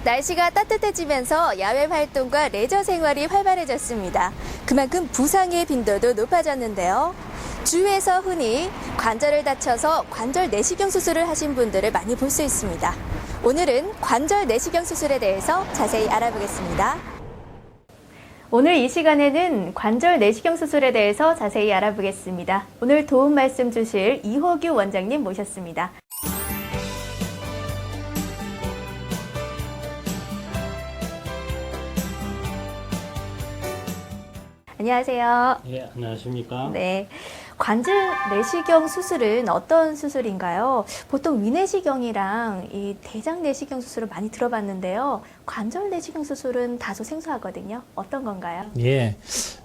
날씨가 따뜻해지면서 야외 활동과 레저 생활이 활발해졌습니다. 그만큼 부상의 빈도도 높아졌는데요. 주위에서 흔히 관절을 다쳐서 관절 내시경 수술을 하신 분들을 많이 볼 수 있습니다. 오늘은 관절 내시경 수술에 대해서 자세히 알아보겠습니다. 오늘 이 시간에는 관절 내시경 수술에 대해서 자세히 알아보겠습니다. 오늘 도움 말씀 주실 이호규 원장님 모셨습니다. 안녕하세요. 예, 안녕하십니까? 네. 관절 내시경 수술은 어떤 수술인가요? 보통 위내시경이랑 이 대장 내시경 수술을 많이 들어봤는데요. 관절 내시경 수술은 다소 생소하거든요. 어떤 건가요? 예,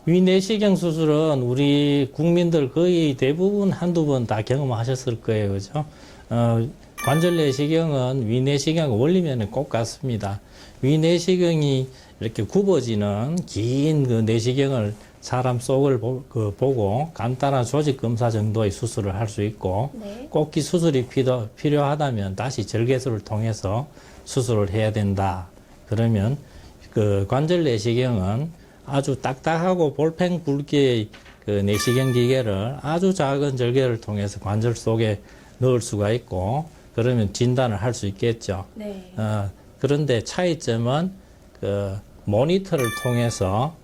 위내시경 수술은 우리 국민들 거의 대부분 한두 번 다 경험하셨을 거예요, 그죠? 관절 내시경은 위내시경과 원리면은 꼭 같습니다. 위내시경이 이렇게 굽어지는 긴 그 내시경을 사람 속을 보고 간단한 조직 검사 정도의 수술을 할 수 있고, 네. 꼭기 수술이 필요하다면 다시 절개술을 통해서 수술을 해야 된다. 그러면 그 관절 내시경은 아주 딱딱하고 볼펜 굵기의 그 내시경 기계를 아주 작은 절개를 통해서 관절 속에 넣을 수가 있고, 그러면 진단을 할 수 있겠죠. 네. 그런데 차이점은 그 모니터를 통해서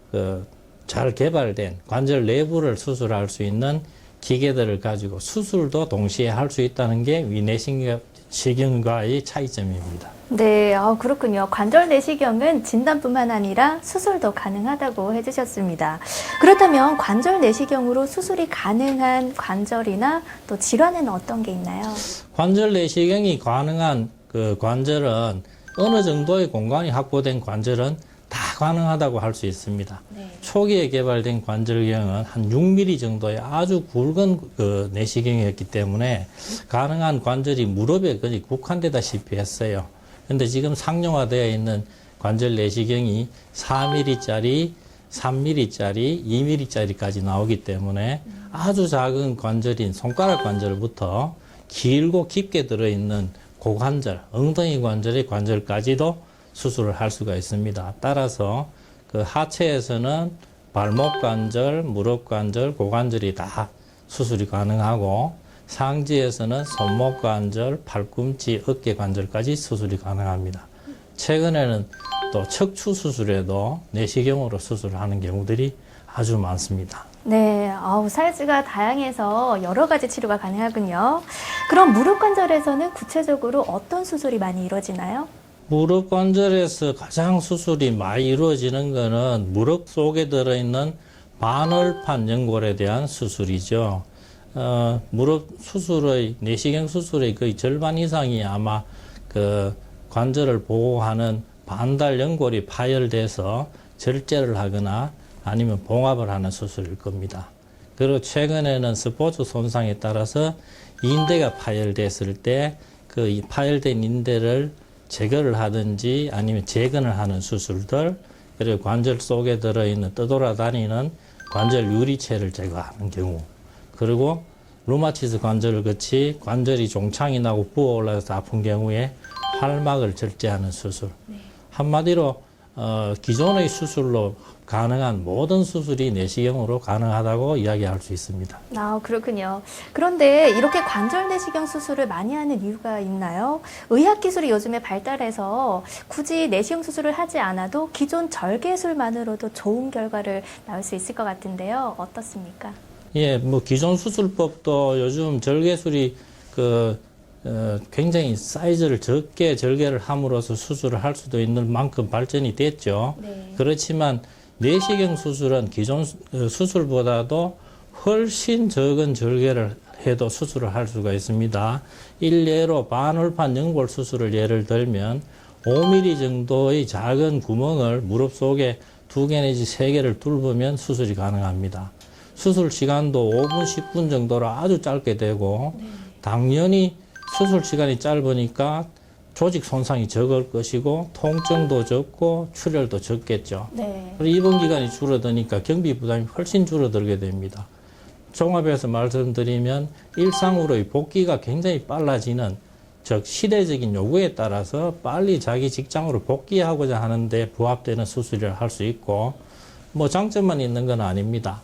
그 잘 개발된 관절 내부를 수술할 수 있는 기계들을 가지고 수술도 동시에 할 수 있다는 게 위내시경과의 차이점입니다. 네, 그렇군요. 관절 내시경은 진단뿐만 아니라 수술도 가능하다고 해주셨습니다. 그렇다면 관절 내시경으로 수술이 가능한 관절이나 또 질환에는 어떤 게 있나요? 관절 내시경이 가능한 그 관절은 어느 정도의 공간이 확보된 관절은 다 가능하다고 할 수 있습니다. 네. 초기에 개발된 관절경은 한 6mm 정도의 아주 굵은 그 내시경이었기 때문에 가능한 관절이 무릎에 거의 국한되다시피 했어요. 근데 지금 상용화되어 있는 관절 내시경이 4mm짜리, 3mm짜리, 2mm짜리까지 나오기 때문에 아주 작은 관절인 손가락 관절부터 길고 깊게 들어있는 고관절, 엉덩이 관절의 관절까지도 수술을 할 수가 있습니다. 따라서 그 하체에서는 발목 관절, 무릎 관절, 고관절이 다 수술이 가능하고, 상지에서는 손목 관절, 팔꿈치, 어깨 관절까지 수술이 가능합니다. 최근에는 또 척추 수술에도 내시경으로 수술을 하는 경우들이 아주 많습니다. 네, 사이즈가 다양해서 여러 가지 치료가 가능하군요. 그럼 무릎 관절에서는 구체적으로 어떤 수술이 많이 이루어지나요? 무릎 관절에서 가장 수술이 많이 이루어지는 것은 무릎 속에 들어있는 반월판 연골에 대한 수술이죠. 무릎 수술의, 내시경 수술의 거의 절반 이상이 아마 그 관절을 보호하는 반달 연골이 파열돼서 절제를 하거나 아니면 봉합을 하는 수술일 겁니다. 그리고 최근에는 스포츠 손상에 따라서 인대가 파열됐을 때 그 파열된 인대를 제거를 하든지 아니면 재건을 하는 수술들, 그리고 관절 속에 들어있는 떠돌아다니는 관절 유리체를 제거하는 경우, 그리고 루마티스 관절을 거치 관절이 종창이 나고 부어올라서 아픈 경우에 활막을 절제하는 수술. 네. 한마디로 기존의 수술로 가능한 모든 수술이 내시경으로 가능하다고 이야기할 수 있습니다. 그렇군요. 그런데 이렇게 관절 내시경 수술을 많이 하는 이유가 있나요? 의학 기술이 요즘에 발달해서 굳이 내시경 수술을 하지 않아도 기존 절개술만으로도 좋은 결과를 낳을 수 있을 것 같은데요. 어떻습니까? 예, 뭐 기존 수술법도 요즘 절개술이 굉장히 사이즈를 적게 절개를 함으로써 수술을 할 수도 있는 만큼 발전이 됐죠. 네. 그렇지만 내시경 수술은 기존 수술보다도 훨씬 적은 절개를 해도 수술을 할 수가 있습니다. 일례로 반월판 연골 수술을 예를 들면 5mm 정도의 작은 구멍을 무릎 속에 2개 내지 3개를 뚫으면 수술이 가능합니다. 수술 시간도 5분, 10분 정도로 아주 짧게 되고, 당연히 수술 시간이 짧으니까 조직 손상이 적을 것이고 통증도 적고 출혈도 적겠죠. 네. 그리고 입원 기간이 줄어드니까 경비 부담이 훨씬 줄어들게 됩니다. 종합해서 말씀드리면 일상으로의 복귀가 굉장히 빨라지는 즉 시대적인 요구에 따라서 빨리 자기 직장으로 복귀하고자 하는데 부합되는 수술을 할 수 있고 뭐 장점만 있는 건 아닙니다.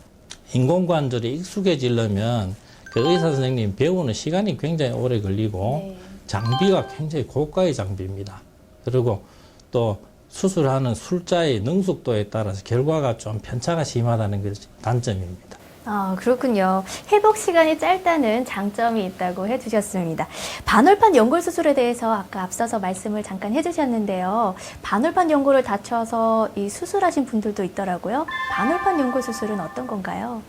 인공관절이 익숙해지려면 그 의사 선생님 배우는 시간이 굉장히 오래 걸리고 장비가 굉장히 고가의 장비입니다. 그리고 또 수술하는 술자의 능숙도에 따라서 결과가 좀 편차가 심하다는 것이 단점입니다. 아, 그렇군요. 회복 시간이 짧다는 장점이 있다고 해주셨습니다. 반월판 연골 수술에 대해서 아까 앞서서 말씀을 잠깐 해주셨는데요. 반월판 연골을 다쳐서 이 수술하신 분들도 있더라고요. 반월판 연골 수술은 어떤 건가요?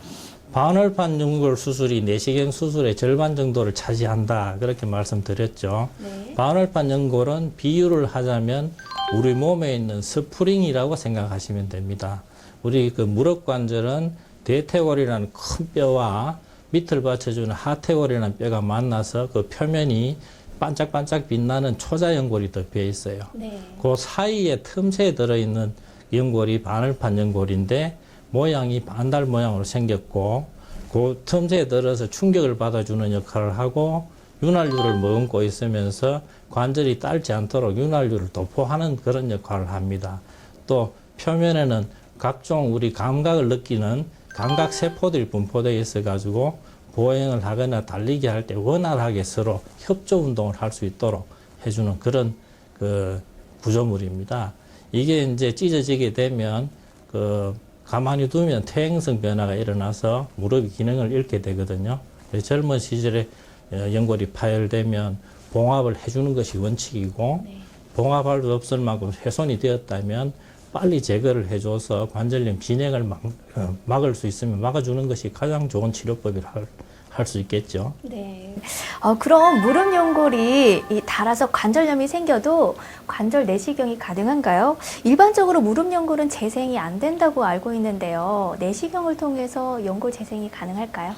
반월판 연골 수술이 내시경 수술의 절반 정도를 차지한다. 그렇게 말씀드렸죠. 네. 반월판 연골은 비유를 하자면 우리 몸에 있는 스프링이라고 생각하시면 됩니다. 우리 그 무릎 관절은 대퇴골이라는 큰 뼈와 밑을 받쳐주는 하퇴골이라는 뼈가 만나서 그 표면이 반짝반짝 빛나는 초자연골이 덮여 있어요. 네. 그 사이에 틈새에 들어있는 연골이 반월판 연골인데 모양이 반달 모양으로 생겼고 그 틈새에 들어서 충격을 받아주는 역할을 하고 윤활유를 머금고 있으면서 관절이 딸지 않도록 윤활유를 도포하는 그런 역할을 합니다. 또 표면에는 각종 우리 감각을 느끼는 감각 세포들이 분포되어 있어 가지고 보행을 하거나 달리기 할 때 원활하게 서로 협조 운동을 할 수 있도록 해주는 그런 그 구조물입니다. 이게 이제 찢어지게 되면 그 가만히 두면 퇴행성 변화가 일어나서 무릎이 기능을 잃게 되거든요. 젊은 시절에 연골이 파열되면 봉합을 해주는 것이 원칙이고 봉합할 수 없을 만큼 훼손이 되었다면 빨리 제거를 해줘서 관절염 진행을 막을 수 있으면 막아주는 것이 가장 좋은 치료법이라 할 수 있겠죠. 네. 그럼 무릎 연골이 닳아서 관절염이 생겨도 관절 내시경이 가능한가요? 일반적으로 무릎 연골은 재생이 안 된다고 알고 있는데요. 내시경을 통해서 연골 재생이 가능할까요?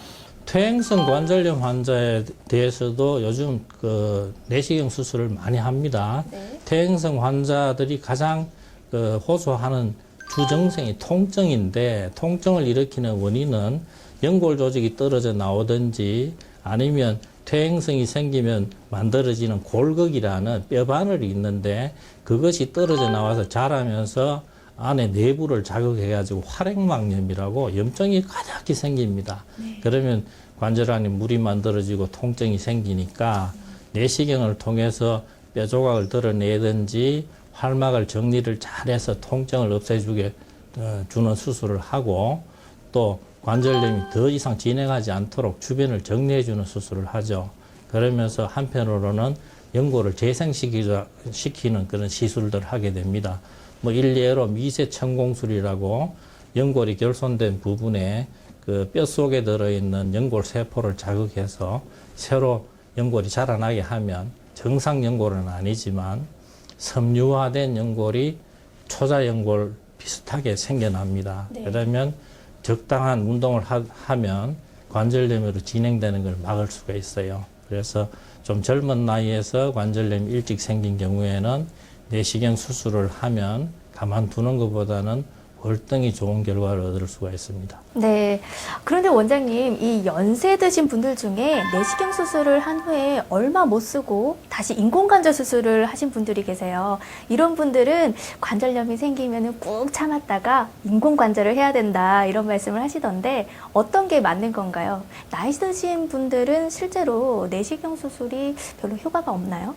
퇴행성 관절염 환자에 대해서도 요즘 그 내시경 수술을 많이 합니다. 네. 퇴행성 환자들이 가장 호소하는 주증상이 통증인데 통증을 일으키는 원인은 연골 조직이 떨어져 나오든지 아니면 퇴행성이 생기면 만들어지는 골극이라는 뼈바늘이 있는데 그것이 떨어져 나와서 자라면서 안에 내부를 자극해가지고 활액막염이라고 염증이 가득히 생깁니다. 그러면 관절 안에 물이 만들어지고 통증이 생기니까 내시경을 통해서 뼈 조각을 드러내든지 활막을 정리를 잘해서 통증을 없애주게 주는 수술을 하고 또 관절염이 더 이상 진행하지 않도록 주변을 정리해주는 수술을 하죠. 그러면서 한편으로는 연골을 재생시키는 그런 시술들을 하게 됩니다. 뭐 일례로 미세천공술이라고 연골이 결손된 부분에 그 뼈 속에 들어있는 연골 세포를 자극해서 새로 연골이 자라나게 하면 정상 연골은 아니지만 섬유화된 연골이 초자연골 비슷하게 생겨납니다. 네. 그러면 적당한 운동을 하면 관절염으로 진행되는 걸 막을 수가 있어요. 그래서 좀 젊은 나이에서 관절염이 일찍 생긴 경우에는 내시경 수술을 하면 가만두는 것보다는 월등히 좋은 결과를 얻을 수가 있습니다. 네. 그런데 원장님, 이 연세 드신 분들 중에 내시경 수술을 한 후에 얼마 못 쓰고 다시 인공관절 수술을 하신 분들이 계세요. 이런 분들은 관절염이 생기면 꾹 참았다가 인공관절을 해야 된다 이런 말씀을 하시던데 어떤 게 맞는 건가요? 나이 드신 분들은 실제로 내시경 수술이 별로 효과가 없나요?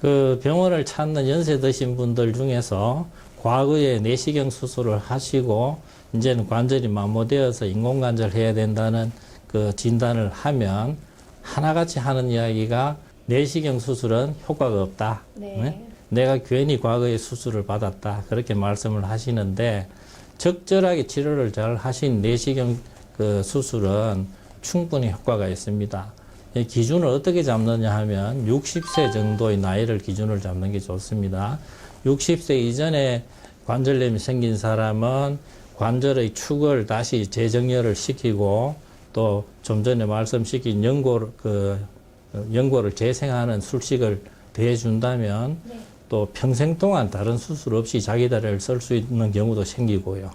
그 병원을 찾는 연세 드신 분들 중에서 과거에 내시경 수술을 하시고 이제는 관절이 마모되어서 인공관절 해야 된다는 그 진단을 하면 하나같이 하는 이야기가 내시경 수술은 효과가 없다. 네. 내가 괜히 과거에 수술을 받았다. 그렇게 말씀을 하시는데 적절하게 치료를 잘 하신 내시경 그 수술은 충분히 효과가 있습니다. 이 기준을 어떻게 잡느냐 하면 60세 정도의 나이를 기준을 잡는 게 좋습니다. 60세 이전에 관절염이 생긴 사람은 관절의 축을 다시 재정렬을 시키고 또 좀 전에 말씀시킨 연골을 재생하는 술식을 대해준다면 또 평생 동안 다른 수술 없이 자기 다리를 쓸 수 있는 경우도 생기고요.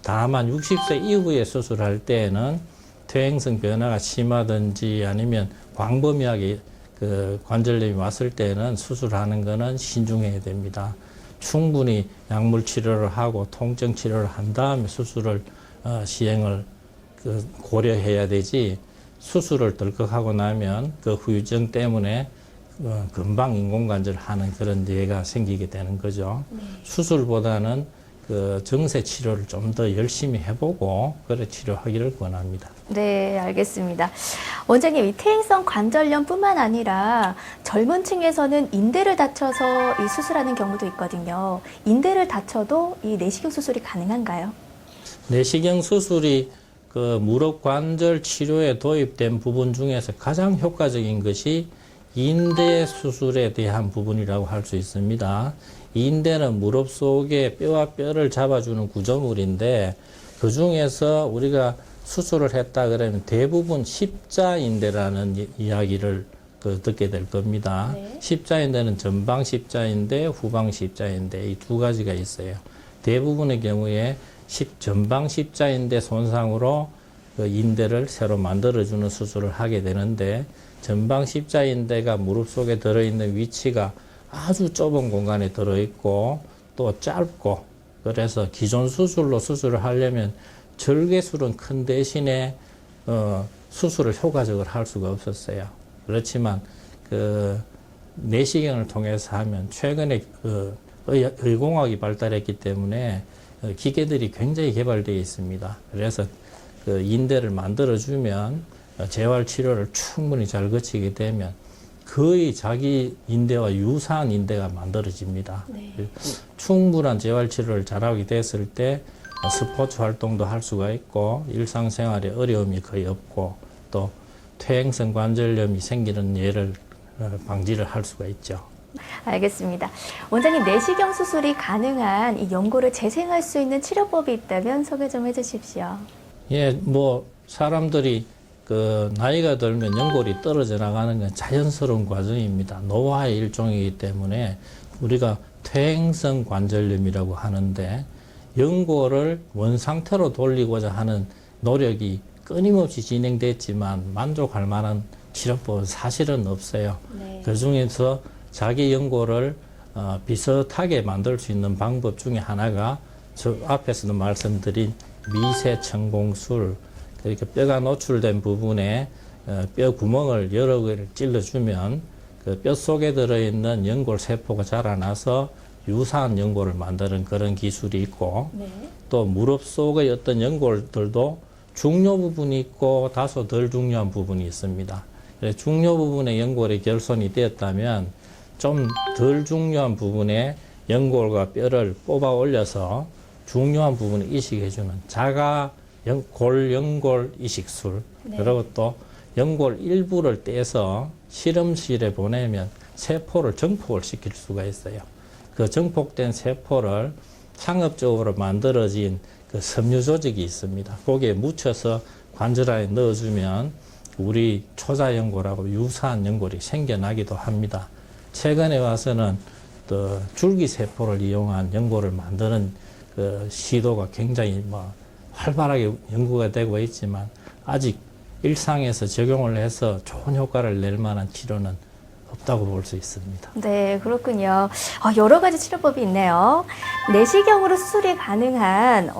다만 60세 이후에 수술할 때에는 퇴행성 변화가 심하든지 아니면 광범위하게 그 관절염이 왔을 때는 수술하는 거는 신중해야 됩니다. 충분히 약물 치료를 하고 통증 치료를 한 다음에 수술을 시행을 고려해야 되지, 수술을 덜컥 하고 나면 그 후유증 때문에 금방 인공관절을 하는 그런 예가 생기게 되는 거죠. 수술보다는 그 정세 치료를 좀 더 열심히 해보고 그래 치료하기를 권합니다. 네, 알겠습니다. 원장님, 이 퇴행성 관절염뿐만 아니라 젊은 층에서는 인대를 다쳐서 이 수술하는 경우도 있거든요. 인대를 다쳐도 이 내시경 수술이 가능한가요? 내시경 수술이 그 무릎 관절 치료에 도입된 부분 중에서 가장 효과적인 것이 인대 수술에 대한 부분이라고 할 수 있습니다. 인대는 무릎 속에 뼈와 뼈를 잡아주는 구조물인데, 그 중에서 우리가 수술을 했다 그러면 대부분 십자인대라는 이야기를 듣게 될 겁니다. 네. 십자인대는 전방 십자인대, 후방 십자인대 이 두 가지가 있어요. 대부분의 경우에 전방 십자인대 손상으로 그 인대를 새로 만들어주는 수술을 하게 되는데, 전방 십자인대가 무릎 속에 들어있는 위치가 아주 좁은 공간에 들어있고 또 짧고, 그래서 기존 수술로 수술을 하려면 절개술은 큰 대신에 수술을 효과적으로 할 수가 없었어요. 그렇지만 그 내시경을 통해서 하면 최근에 의공학이 발달했기 때문에 기계들이 굉장히 개발되어 있습니다. 그래서 그 인대를 만들어주면 재활 치료를 충분히 잘 거치게 되면 거의 자기 인대와 유사한 인대가 만들어집니다. 네. 충분한 재활 치료를 잘하게 됐을 때 스포츠 활동도 할 수가 있고 일상생활에 어려움이 거의 없고 또 퇴행성 관절염이 생기는 예를 방지를 할 수가 있죠. 알겠습니다. 원장님, 내시경 수술이 가능한 이 연골을 재생할 수 있는 치료법이 있다면 소개 좀 해주십시오. 예, 뭐 사람들이 그 나이가 들면 연골이 떨어져 나가는 건 자연스러운 과정입니다. 노화의 일종이기 때문에 우리가 퇴행성 관절염이라고 하는데, 연골을 원상태로 돌리고자 하는 노력이 끊임없이 진행됐지만 만족할 만한 치료법은 사실은 없어요. 네. 그 중에서 자기 연골을 비슷하게 만들 수 있는 방법 중에 하나가 저 앞에서도 말씀드린 미세천공술, 그러니까 뼈가 노출된 부분에 뼈 구멍을 여러 개를 찔러주면 그 뼈 속에 들어있는 연골 세포가 자라나서 유사한 연골을 만드는 그런 기술이 있고, 네. 또 무릎 속의 어떤 연골들도 중요 부분이 있고 다소 덜 중요한 부분이 있습니다. 그래서 중요 부분의 연골이 결손이 되었다면 좀 덜 중요한 부분에 연골과 뼈를 뽑아 올려서 중요한 부분을 이식해주는 자가 골연골 이식술, 네. 그리고 또 연골 일부를 떼서 실험실에 보내면 세포를 정폭을 시킬 수가 있어요. 그 정폭된 세포를 상업적으로 만들어진 그 섬유 조직이 있습니다. 거기에 묻혀서 관절 안에 넣어주면 우리 초자연골하고 유사한 연골이 생겨나기도 합니다. 최근에 와서는 또 줄기세포를 이용한 연골을 만드는 그 시도가 굉장히 활발하게 연구가 되고 있지만 아직 일상에서 적용을 해서 좋은 효과를 낼 만한 치료는 없다고 볼 수 있습니다. 네, 그렇군요. 여러 가지 치료법이 있네요. 내시경으로 수술이 가능한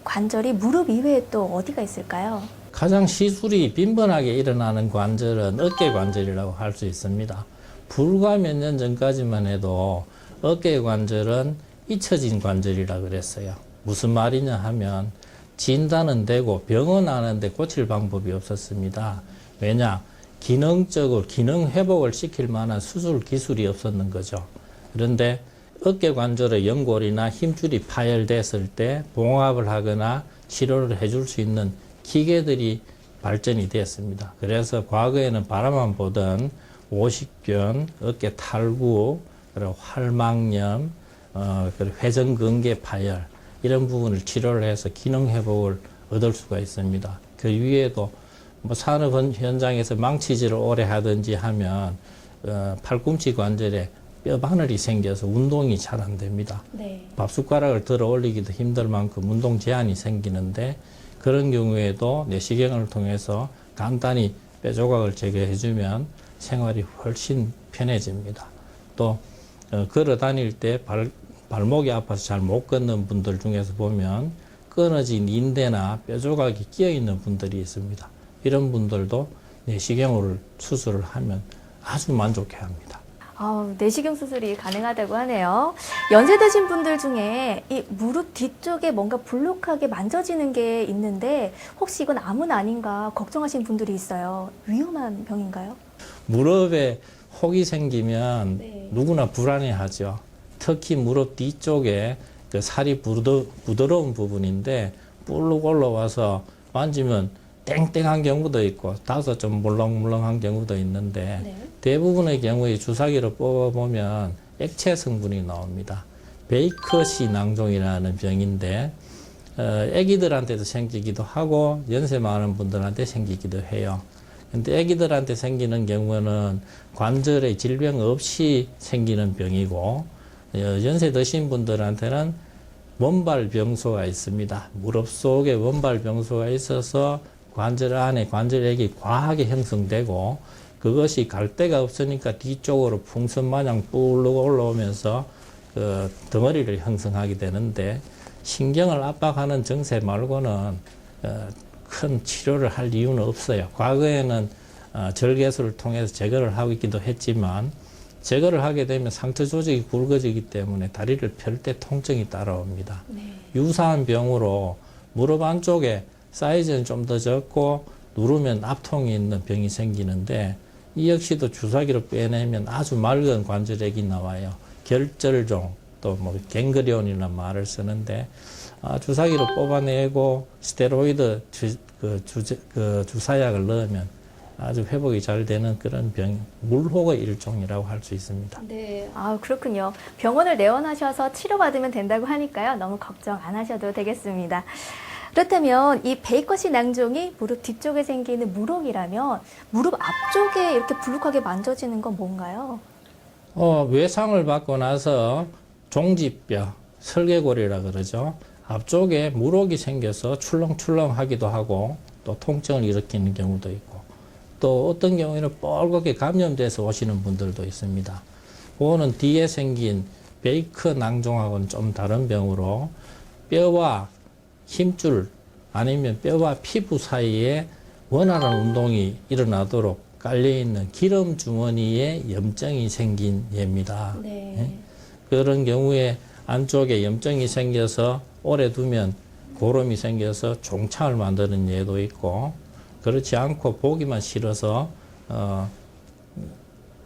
관절이 무릎 이외에 또 어디가 있을까요? 가장 시술이 빈번하게 일어나는 관절은 어깨 관절이라고 할 수 있습니다. 불과 몇 년 전까지만 해도 어깨 관절은 잊혀진 관절이라 그랬어요. 무슨 말이냐 하면 진단은 되고 병원 하는데 고칠 방법이 없었습니다. 왜냐? 기능적으로 기능 회복을 시킬 만한 수술 기술이 없었는 거죠. 그런데 어깨 관절의 연골이나 힘줄이 파열됐을 때 봉합을 하거나 치료를 해줄 수 있는 기계들이 발전이 되었습니다. 그래서 과거에는 바라만 보던 오십견, 어깨 탈구, 그리고 활망염, 그리고 회전근개 파열 이런 부분을 치료를 해서 기능 회복을 얻을 수가 있습니다. 그 위에도 산업 현장에서 망치질을 오래 하든지 하면 팔꿈치 관절에 뼈 바늘이 생겨서 운동이 잘 안 됩니다. 네. 밥숟가락을 들어 올리기도 힘들 만큼 운동 제한이 생기는데, 그런 경우에도 내시경을 통해서 간단히 뼈 조각을 제거해주면 생활이 훨씬 편해집니다. 또 걸어 다닐 때 발목이 아파서 잘 못 걷는 분들 중에서 보면 끊어진 인대나 뼈 조각이 끼어 있는 분들이 있습니다. 이런 분들도 내시경을 수술을 하면 아주 만족해 합니다. 내시경 수술이 가능하다고 하네요. 연세 드신 분들 중에 이 무릎 뒤쪽에 뭔가 불룩하게 만져지는 게 있는데 혹시 이건 암은 아닌가 걱정하시는 분들이 있어요. 위험한 병인가요? 무릎에 혹이 생기면 네. 누구나 불안해하죠. 특히 무릎 뒤쪽에 그 살이 부드러운 부분인데 뿔룩 올라와서 만지면 땡땡한 경우도 있고 다소 좀 물렁물렁한 경우도 있는데 네. 대부분의 경우에 주사기로 뽑아보면 액체 성분이 나옵니다. 베이커시 낭종이라는 병인데 아기들한테도 생기기도 하고 연세 많은 분들한테 생기기도 해요. 근데 아기들한테 생기는 경우는 관절에 질병 없이 생기는 병이고 연세 드신 분들한테는 원발 병소가 있습니다. 무릎 속에 원발 병소가 있어서 관절 안에 관절액이 과하게 형성되고 그것이 갈 데가 없으니까 뒤쪽으로 풍선 마냥 뿔르 올라오면서 그 덩어리를 형성하게 되는데 신경을 압박하는 증세 말고는 큰 치료를 할 이유는 없어요. 과거에는 절개술을 통해서 제거를 하고 있기도 했지만 제거를 하게 되면 상처 조직이 굵어지기 때문에 다리를 펼 때 통증이 따라옵니다. 네. 유사한 병으로 무릎 안쪽에 사이즈는 좀 더 적고 누르면 압통이 있는 병이 생기는데 이 역시도 주사기로 빼내면 아주 맑은 관절액이 나와요. 결절종 또 뭐 갱그리온이라는 말을 쓰는데 주사기로 뽑아내고 스테로이드 주사약을 넣으면 아주 회복이 잘 되는 그런 병, 물혹의 일종이라고 할 수 있습니다. 네, 그렇군요. 병원을 내원하셔서 치료받으면 된다고 하니까요. 너무 걱정 안 하셔도 되겠습니다. 그렇다면 이 베이커시 낭종이 무릎 뒤쪽에 생기는 물혹이라면 무릎 앞쪽에 이렇게 불룩하게 만져지는 건 뭔가요? 외상을 받고 나서 종지뼈, 설계골이라 그러죠. 앞쪽에 물혹이 생겨서 출렁출렁하기도 하고 또 통증을 일으키는 경우도 있고 또 어떤 경우에는 뻘겋게 감염돼서 오시는 분들도 있습니다. 그거는 뒤에 생긴 베이커 낭종하고는 좀 다른 병으로 뼈와 힘줄 아니면 뼈와 피부 사이에 원활한 운동이 일어나도록 깔려있는 기름 주머니에 염증이 생긴 예입니다. 네. 그런 경우에 안쪽에 염증이 생겨서 오래 두면 고름이 생겨서 종창을 만드는 예도 있고 그렇지 않고 보기만 싫어서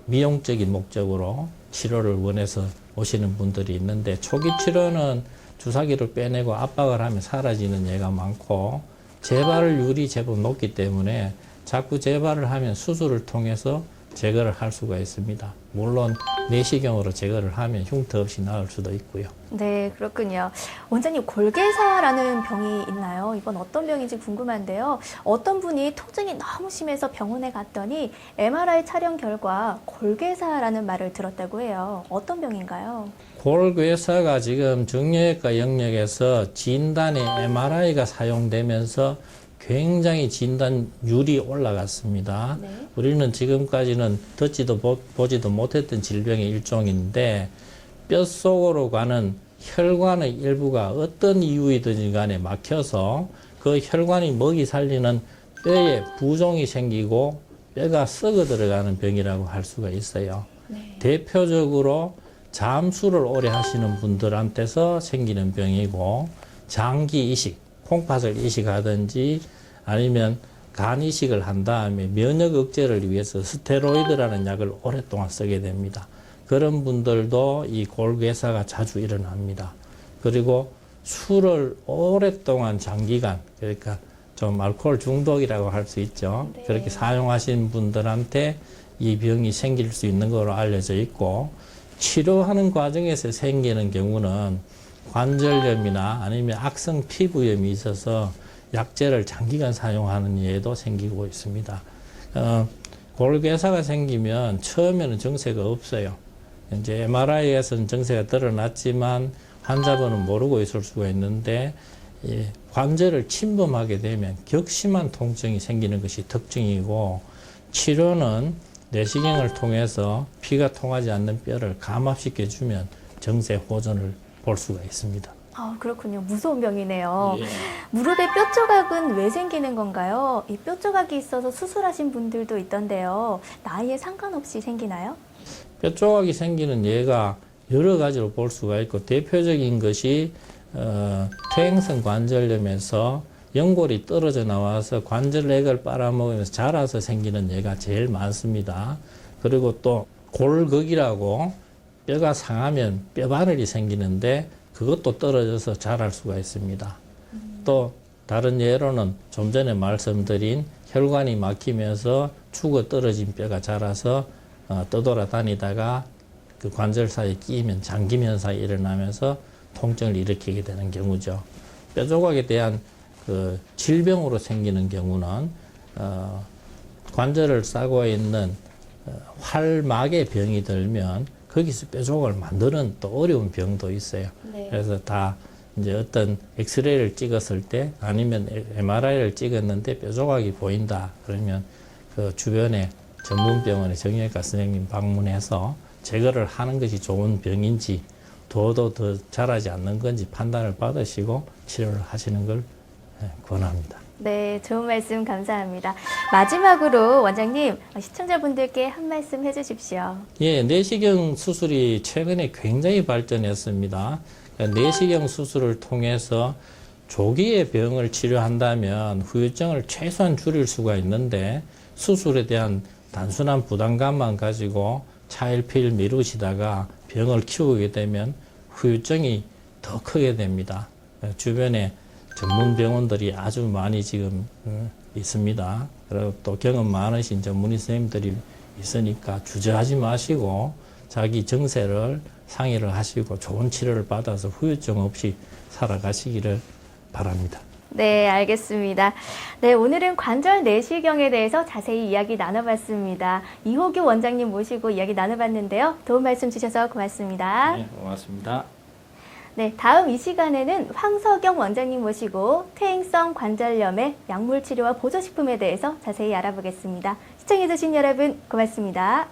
미용적인 목적으로 치료를 원해서 오시는 분들이 있는데 초기 치료는 주사기를 빼내고 압박을 하면 사라지는 예가 많고 재발률이 제법 높기 때문에 자꾸 재발을 하면 수술을 통해서 제거를 할 수가 있습니다. 물론 내시경으로 제거를 하면 흉터 없이 나을 수도 있고요. 네, 그렇군요. 원장님, 골괴사라는 병이 있나요? 이건 어떤 병인지 궁금한데요. 어떤 분이 통증이 너무 심해서 병원에 갔더니 MRI 촬영 결과 골괴사라는 말을 들었다고 해요. 어떤 병인가요? 골괴사가 지금 정형외과 영역에서 진단에 MRI가 사용되면서 굉장히 진단율이 올라갔습니다. 네. 우리는 지금까지는 듣지도 보지도 못했던 질병의 일종인데 뼛속으로 가는 혈관의 일부가 어떤 이유이든지 간에 막혀서 그 혈관이 먹이 살리는 뼈에 부종이 생기고 뼈가 썩어 들어가는 병이라고 할 수가 있어요. 네. 대표적으로 잠수를 오래 하시는 분들한테서 생기는 병이고 장기 이식, 콩팥을 이식하든지 아니면 간 이식을 한 다음에 면역 억제를 위해서 스테로이드라는 약을 오랫동안 쓰게 됩니다. 그런 분들도 이 골괴사가 자주 일어납니다. 그리고 술을 오랫동안 장기간, 그러니까 좀 알코올 중독이라고 할 수 있죠. 네. 그렇게 사용하신 분들한테 이 병이 생길 수 있는 걸로 알려져 있고 치료하는 과정에서 생기는 경우는 관절염이나 아니면 악성 피부염이 있어서 약제를 장기간 사용하는 예도 생기고 있습니다. 골괴사가 생기면 처음에는 증세가 없어요. 이제 MRI에서는 증세가 드러났지만 환자분은 모르고 있을 수가 있는데 관절을 침범하게 되면 격심한 통증이 생기는 것이 특징이고 치료는 내시경을 통해서 피가 통하지 않는 뼈를 감압시켜 주면 정세 호전을 볼 수가 있습니다. 그렇군요. 무서운 병이네요. 예. 무릎에 뼈 조각은 왜 생기는 건가요? 이 뼈 조각이 있어서 수술하신 분들도 있던데요. 나이에 상관없이 생기나요? 뼈 조각이 생기는 예가 여러 가지로 볼 수가 있고 대표적인 것이 퇴행성 관절염에서 연골이 떨어져 나와서 관절액을 빨아먹으면서 자라서 생기는 예가 제일 많습니다. 그리고 또 골극이라고 뼈가 상하면 뼈바늘이 생기는데 그것도 떨어져서 자랄 수가 있습니다. 또 다른 예로는 좀 전에 말씀드린 혈관이 막히면서 죽어 떨어진 뼈가 자라서 떠돌아다니다가 그 관절 사이에 끼이면 잠김 현상이 일어나면서 통증을 일으키게 되는 경우죠. 뼈 조각에 대한 그 질병으로 생기는 경우는 관절을 싸고 있는 활막의 병이 들면 거기서 뼈 조각을 만드는 또 어려운 병도 있어요. 네. 그래서 다 이제 어떤 엑스레이를 찍었을 때 아니면 MRI를 찍었는데 뼈 조각이 보인다 그러면 그 주변에 전문병원의 정형외과 선생님 방문해서 제거를 하는 것이 좋은 병인지 더 자라지 않는 건지 판단을 받으시고 치료를 하시는 걸 권합니다. 네, 좋은 말씀 감사합니다. 마지막으로 원장님, 시청자분들께 한 말씀 해주십시오. 예, 내시경 수술이 최근에 굉장히 발전했습니다. 그러니까 내시경 수술을 통해서 조기에 병을 치료한다면 후유증을 최소한 줄일 수가 있는데 수술에 대한 단순한 부담감만 가지고 차일피일 미루시다가 병을 키우게 되면 후유증이 더 크게 됩니다. 주변에 전문 병원들이 아주 많이 지금 있습니다. 그리고 또 경험 많으신 전문의 선생님들이 있으니까 주저하지 마시고 자기 정세를 상의를 하시고 좋은 치료를 받아서 후유증 없이 살아가시기를 바랍니다. 네, 알겠습니다. 네, 오늘은 관절 내시경에 대해서 자세히 이야기 나눠봤습니다. 이호규 원장님 모시고 이야기 나눠봤는데요. 도움 말씀 주셔서 고맙습니다. 네, 고맙습니다. 네, 다음 이 시간에는 황석영 원장님 모시고 퇴행성 관절염의 약물 치료와 보조식품에 대해서 자세히 알아보겠습니다. 시청해주신 여러분 고맙습니다.